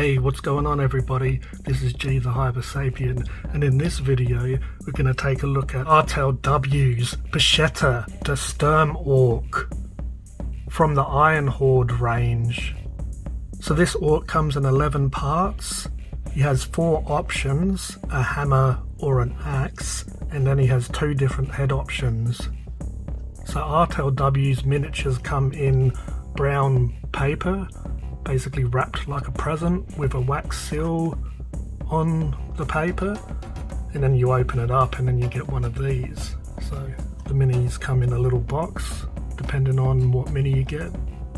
Hey, what's going on everybody? This is G The Hypersapien, and in this video we're going to take a look at Artel W's Bicheta Da Sturmorc from the Iron Horde range. So this orc comes in 11 parts. He has 4 options, a hammer or an axe, and then he has 2 different head options. So Artel W's miniatures come in brown paper, basically wrapped like a present with a wax seal on the paper, and then you open it up and then you get one of these. So the minis come in a little box depending on what mini you get.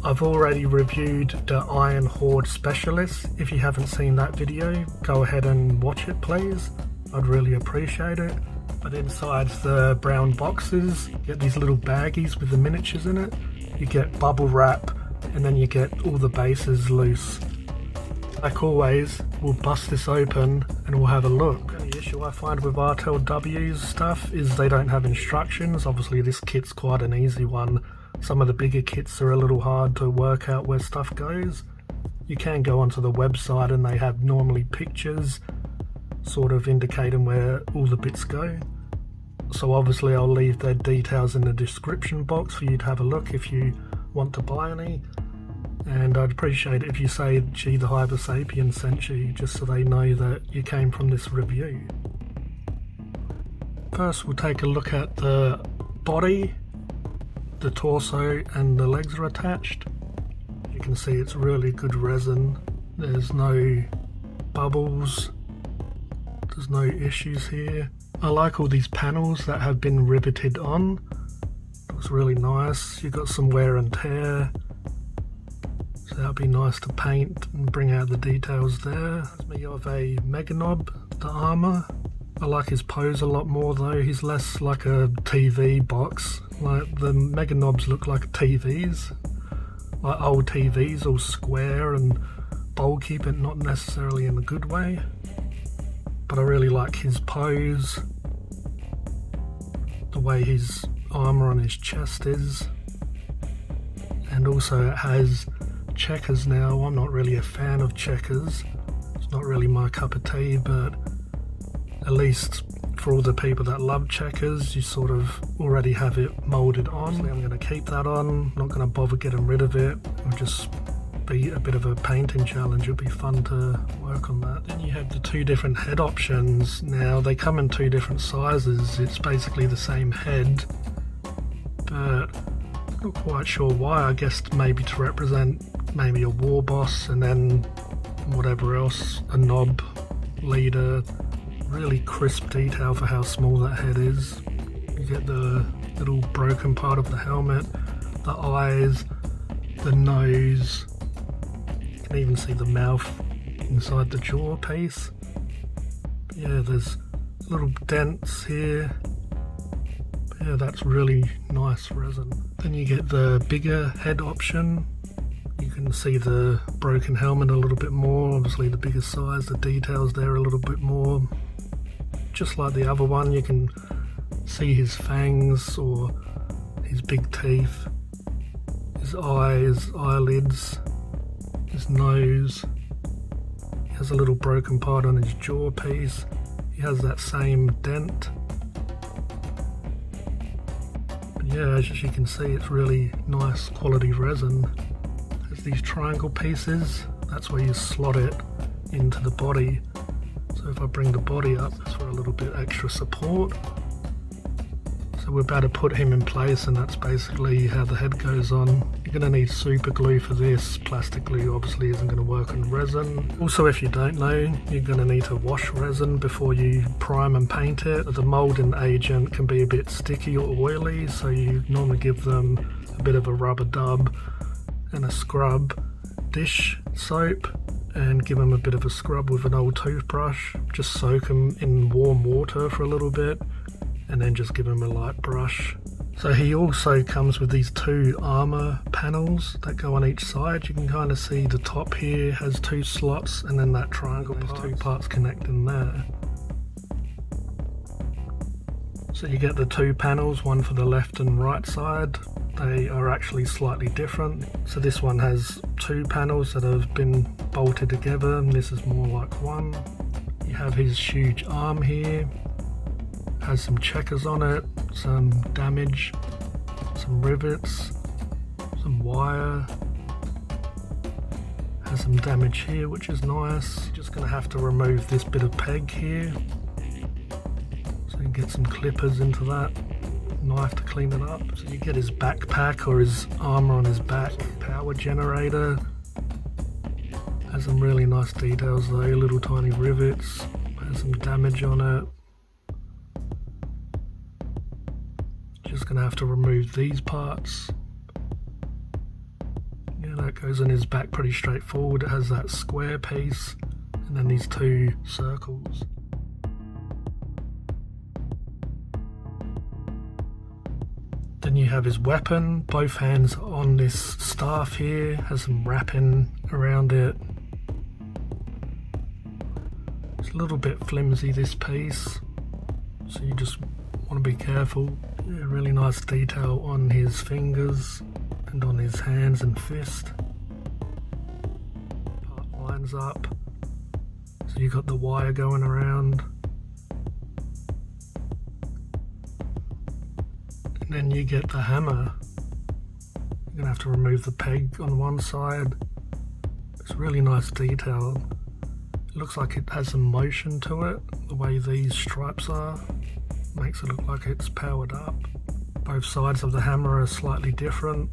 I've already reviewed the Iron Horde Specialist. If you haven't seen that video, go ahead and watch it please, I'd really appreciate it. But inside the brown boxes you get these little baggies with the miniatures in it. You get bubble wrap, and then you get all the bases loose. Like always, we'll bust this open and we'll have a look. The issue I find with Artel W's stuff is they don't have instructions. Obviously this kit's quite an easy one. Some of the bigger kits are a little hard to work out where stuff goes. You can go onto the website and they have normally pictures sort of indicating where all the bits go. So obviously I'll leave their details in the description box for you to have a look if you want to buy any. And I'd appreciate it if you say G The Hypersapien sent you, just so they know that you came from this review. First we'll take a look at the body. The torso and the legs are attached. You can see it's really good resin. There's no bubbles. There's no issues here. I like all these panels that have been riveted on. Looks really nice. You've got some wear and tear. So that'd be nice to paint and bring out the details there. Reminds me of a Meganob, the armor. I like his pose a lot more though. He's less like a TV box. Like the Meganobs look like TVs. Like old TVs, all square and bulky, but not necessarily in a good way. But I really like his pose. The way his armor on his chest is. And also it has checkers now. I'm not really a fan of checkers. It's not really my cup of tea, but at least for all the people that love checkers, you sort of already have it molded on. So I'm going to keep that on, not going to bother getting rid of it. It'll just be a bit of a painting challenge. It'll be fun to work on that. Then you have the 2 different head options. Now they come in 2 different sizes. It's basically the same head, but not quite sure why. I guess maybe to represent maybe a war boss, and then whatever else, a knob, leader. Really crisp detail for how small that head is. You get the little broken part of the helmet, the eyes, the nose. You can even see the mouth inside the jaw piece. But yeah, there's little dents here. But yeah, that's really nice resin. Then you get the bigger head option. You can see the broken helmet a little bit more, obviously the bigger size, the details there a little bit more. Just like the other one, you can see his fangs or his big teeth, his eyes, eyelids, his nose. He has a little broken part on his jaw piece. He has that same dent. But yeah, as you can see, it's really nice quality resin. These triangle pieces, that's where you slot it into the body. So if I bring the body up, it's for a little bit extra support. So we're about to put him in place, and that's basically how the head goes on. You're going to need super glue for this. Plastic glue obviously isn't going to work on resin. Also, if you don't know, you're going to need to wash resin before you prime and paint it. The molding agent can be a bit sticky or oily, so you normally give them a bit of a rubber dub and a scrub dish soap, and give them a bit of a scrub with an old toothbrush. Just soak them in warm water for a little bit, and then just give them a light brush. So he also comes with these 2 armor panels that go on each side. You can kind of see the top here has 2 slots, and then that triangle, those 2 parts connect in there. So you get the 2 panels, one for the left and right side. they are actually slightly different. So this one has two panels that have been bolted together, and this is more like one. You have his huge arm here, has some checkers on it, some damage, some rivets, some wire, has some damage here, which is nice. Just gonna have to remove this bit of peg here, so you can get some clippers into that, knife to clean it up. So you get his backpack or his armor on his back, power generator, has some really nice details though, little tiny rivets, has some damage on it. Just gonna have to remove these parts. Yeah, that goes in his back pretty straightforward. It has that square piece and then these two circles. Then you have his weapon, both hands on this staff here, has some wrapping around it. It's a little bit flimsy, this piece, so you just want to be careful. Yeah, really nice detail on his fingers and on his hands and fist. Part lines up, so you got the wire going around. And then you get the hammer. You're gonna have to remove the peg on one side. It's really nice detail. It looks like it has some motion to it, the way these stripes are. Makes it look like it's powered up. Both sides of the hammer are slightly different,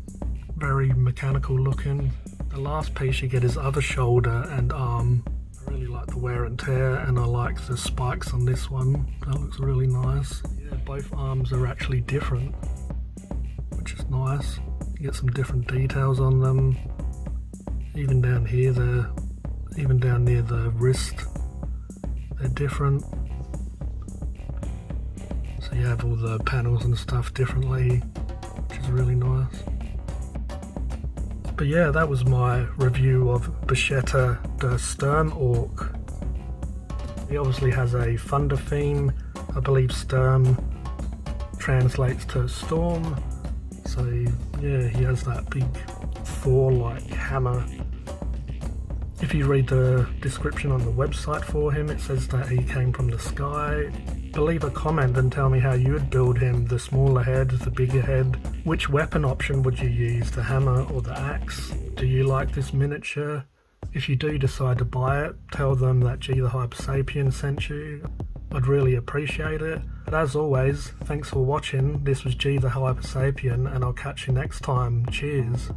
very mechanical looking. The last piece you get is other shoulder and arm. I really like the wear and tear, and I like the spikes on this one. That looks really nice. Yeah, both arms are actually different, which is nice. You get some different details on them. Even down here, even down near the wrist, they're different. So you have all the panels and stuff differently, which is really nice. But yeah, that was my review of Bicheta Da Sturmorc. He obviously has a thunder theme. I believe Sturm translates to storm. So yeah, he has that big Thor-like hammer. If you read the description on the website for him, it says that he came from the sky. Leave a comment and tell me how you would build him, the smaller head, the bigger head. Which weapon option would you use, the hammer or the axe? Do you like this miniature? If you do decide to buy it, tell them that G The Hypersapien sent you. I'd really appreciate it. But as always, thanks for watching. This was G The Hypersapien, and I'll catch you next time. Cheers.